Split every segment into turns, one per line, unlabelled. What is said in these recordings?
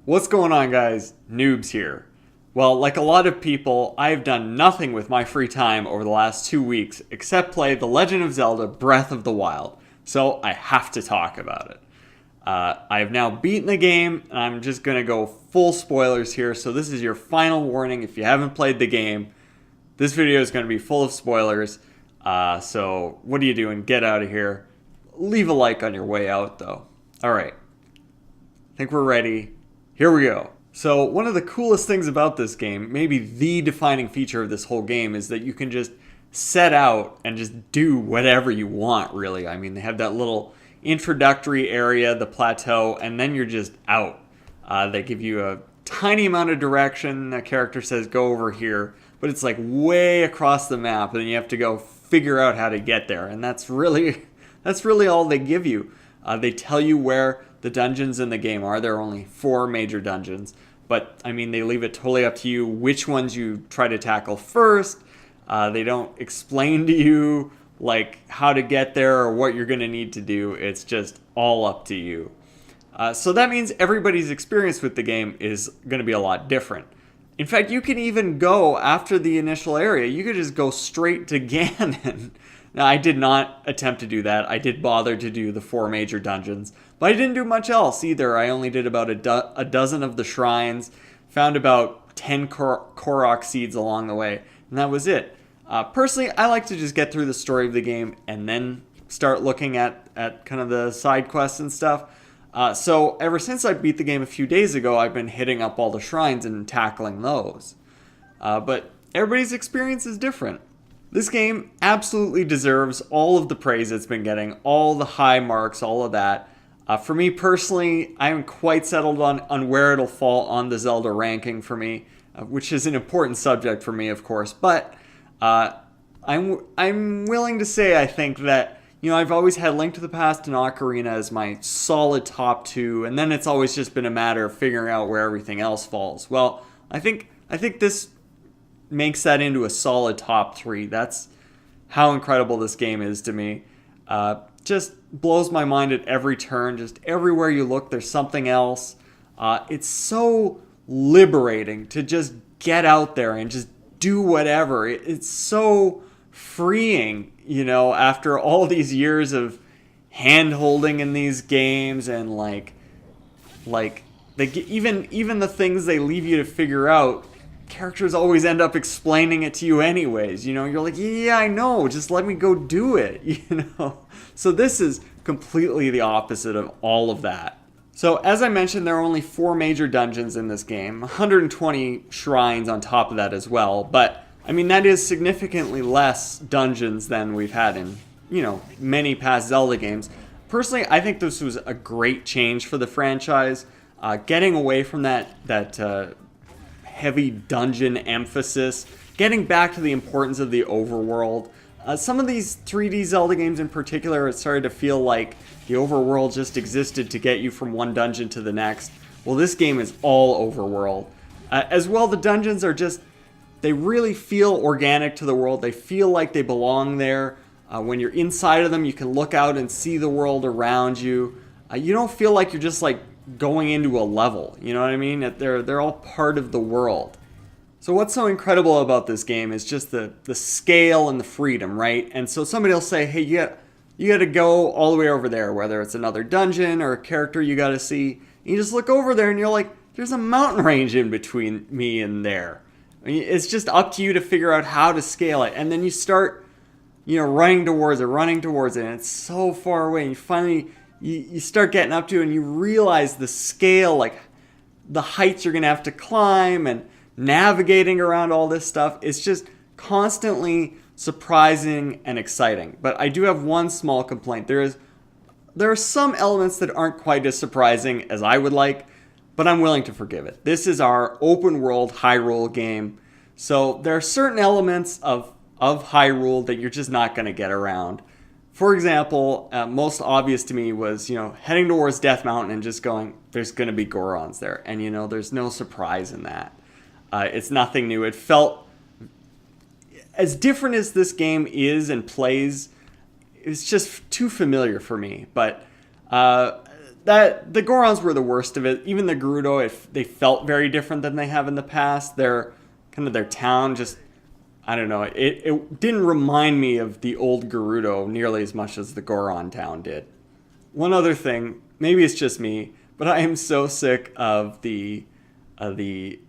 What's going on, guys? Noobs here. Well, like a lot of people, I've done nothing with my free time over the last 2 weeks except play The Legend of Zelda Breath of the Wild, so I have to talk about it. I have now beaten the game, and I'm just going to go full spoilers here, so this is your final warning. If you haven't played the game, this video is going to be full of spoilers, so what are you doing? Get out of here. Leave a like on your way out, though. Alright, I think we're ready. Here we go. So one of the coolest things about this game, maybe the defining feature of this whole game, is that you can just set out and just do whatever you want, really. I mean, they have that little introductory area, the plateau, and then you're just out. They give you a tiny amount of direction. A character says, go over here, but it's like way across the map, and you have to go figure out how to get there. And that's really all they give you. They tell you where the dungeons in the game are. There are only 4 major dungeons, but I mean, they leave it totally up to you which ones you try to tackle first. They don't explain to you like how to get there or what you're going to need to do. It's just all up to you. So that means everybody's experience with the game is going to be a lot different. In fact, you can even go after the initial area. You could just go straight to Ganon. Now, I did not attempt to do that. I did bother to do the 4 major dungeons, but I didn't do much else either. I only did about a dozen of the shrines, found about 10 Korok seeds along the way, and that was it. Personally, I like to just get through the story of the game and then start looking at kind of the side quests and stuff. So ever since I beat the game a few days ago, I've been hitting up all the shrines and tackling those. But everybody's experience is different. This game absolutely deserves all of the praise it's been getting, all the high marks, all of that. For me personally, I haven't quite settled on where it'll fall on the Zelda ranking for me, which is an important subject for me, of course. But I'm willing to say, I think that, you know, I've always had Link to the Past and Ocarina as my solid top 2, and then it's always just been a matter of figuring out where everything else falls. Well, I think this makes that into a solid top 3. That's how incredible this game is to me. Just blows my mind at every turn. Just everywhere you look, there's something else. It's so liberating to just get out there and just do whatever. It's so freeing, you know, after all these years of hand-holding in these games and like even the things they leave you to figure out, characters always end up explaining it to you anyways. You know, you're like, yeah, I know, just let me go do it, you know? So this is completely the opposite of all of that. So as I mentioned, there are only 4 major dungeons in this game, 120 shrines on top of that as well, but I mean, that is significantly less dungeons than we've had in, you know, many past Zelda games. Personally, I think this was a great change for the franchise, getting away from that heavy dungeon emphasis, getting back to the importance of the overworld. Some of these 3D Zelda games in particular, it started to feel like the overworld just existed to get you from one dungeon to the next. Well, this game is all overworld. As well, the dungeons are just, they really feel organic to the world. They feel like they belong there. When you're inside of them, you can look out and see the world around you. You don't feel like you're just like going into a level, you know what I mean? They're all part of the world. So what's so incredible about this game is just the scale and the freedom, right? And so somebody will say, hey, you got to go all the way over there, whether it's another dungeon or a character you got to see. And you just look over there and you're like, there's a mountain range in between me and there. I mean, it's just up to you to figure out how to scale it. And then you start, you know, running towards it, and it's so far away. And you finally, you start getting up to it, and you realize the scale, like the heights you're going to have to climb and navigating around all this stuff. It's just constantly surprising and exciting. But I do have one small complaint. There are some elements that aren't quite as surprising as I would like, but I'm willing to forgive it. This is our open world Hyrule game. So there are certain elements of Hyrule that you're just not going to get around. For example, most obvious to me was, you know, heading towards Death Mountain and just going, there's going to be Gorons there. And, you know, there's no surprise in that. It's nothing new. It felt, as different as this game is and plays, it's just too familiar for me. But that the Gorons were the worst of it. Even the Gerudo, they felt very different than they have in the past. Their town just, I don't know, it didn't remind me of the old Gerudo nearly as much as the Goron town did. One other thing, maybe it's just me, but I am so sick of the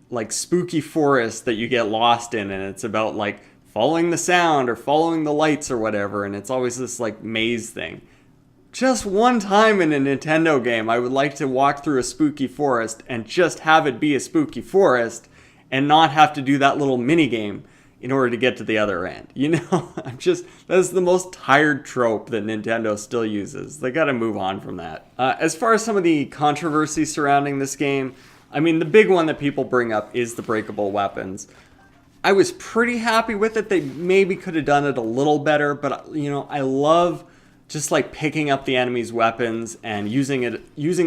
like spooky forest that you get lost in, and it's about like following the sound or following the lights or whatever, and it's always this like maze thing. Just one time in a Nintendo game, I would like to walk through a spooky forest and just have it be a spooky forest and not have to do that little mini game in order to get to the other end. You know, that's the most tired trope that Nintendo still uses. They gotta move on from that. As far as some of the controversy surrounding this game, I mean, the big one that people bring up is the breakable weapons. I was pretty happy with it. They maybe could have done it a little better, but you know, I love just like picking up the enemy's weapons and using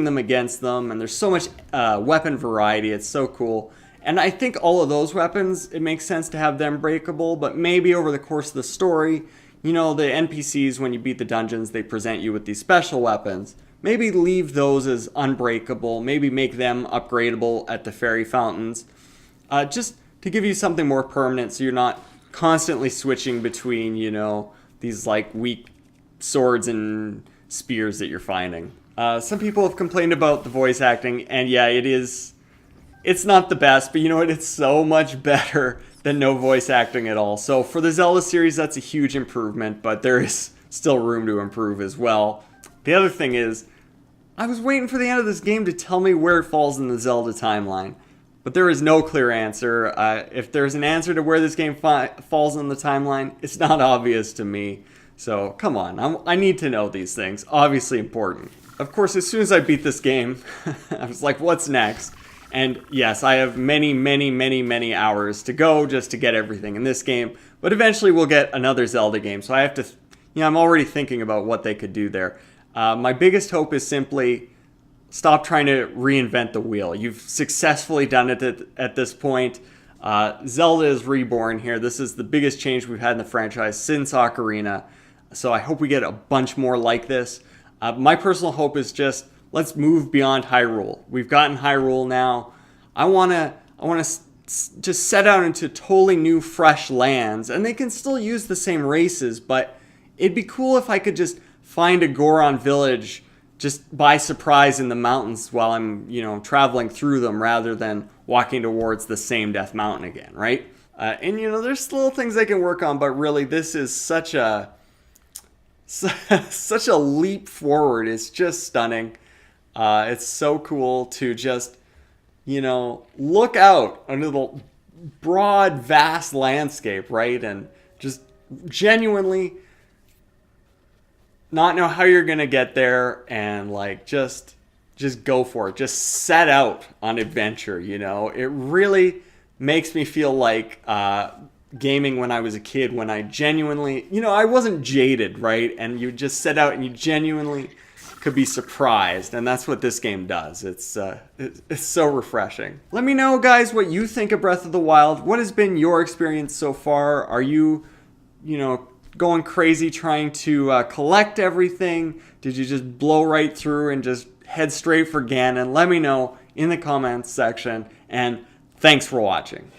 them against them, and there's so much weapon variety. It's so cool. And I think all of those weapons, it makes sense to have them breakable, but maybe over the course of the story, you know, the NPCs, when you beat the dungeons, they present you with these special weapons. Maybe leave those as unbreakable, maybe make them upgradable at the fairy fountains, just to give you something more permanent so you're not constantly switching between, you know, these like weak swords and spears that you're finding. Some people have complained about the voice acting, and yeah, it's not the best, but you know what? It's so much better than no voice acting at all. So for the Zelda series, that's a huge improvement, but there is still room to improve as well. The other thing is, I was waiting for the end of this game to tell me where it falls in the Zelda timeline, but there is no clear answer. If there's an answer to where this game falls in the timeline, it's not obvious to me. So come on, I need to know these things. Obviously important. Of course, as soon as I beat this game, I was like, what's next? And yes, I have many, many, many, many hours to go just to get everything in this game. But eventually we'll get another Zelda game. So I have to, you know, I'm already thinking about what they could do there. My biggest hope is simply stop trying to reinvent the wheel. You've successfully done it at this point. Zelda is reborn here. This is the biggest change we've had in the franchise since Ocarina. So I hope we get a bunch more like this. My personal hope is just, let's move beyond Hyrule. We've gotten Hyrule now. I want to just set out into totally new, fresh lands, and they can still use the same races, but it'd be cool if I could just find a Goron village just by surprise in the mountains while I'm, you know, traveling through them rather than walking towards the same Death Mountain again, right? And, you know, there's little things they can work on, but really this is such a leap forward. It's just stunning. It's so cool to just, you know, look out under the broad, vast landscape, right? And just genuinely not know how you're going to get there and like just go for it. Just set out on adventure, you know? It really makes me feel like gaming when I was a kid, when I genuinely, you know, I wasn't jaded, right? And you just set out and you genuinely could be surprised, and that's what this game does. It's so refreshing. Let me know, guys, what you think of Breath of the Wild. What has been your experience so far? Are you know, going crazy trying to collect everything? Did you just blow right through and just head straight for Ganon? Let me know in the comments section, and thanks for watching.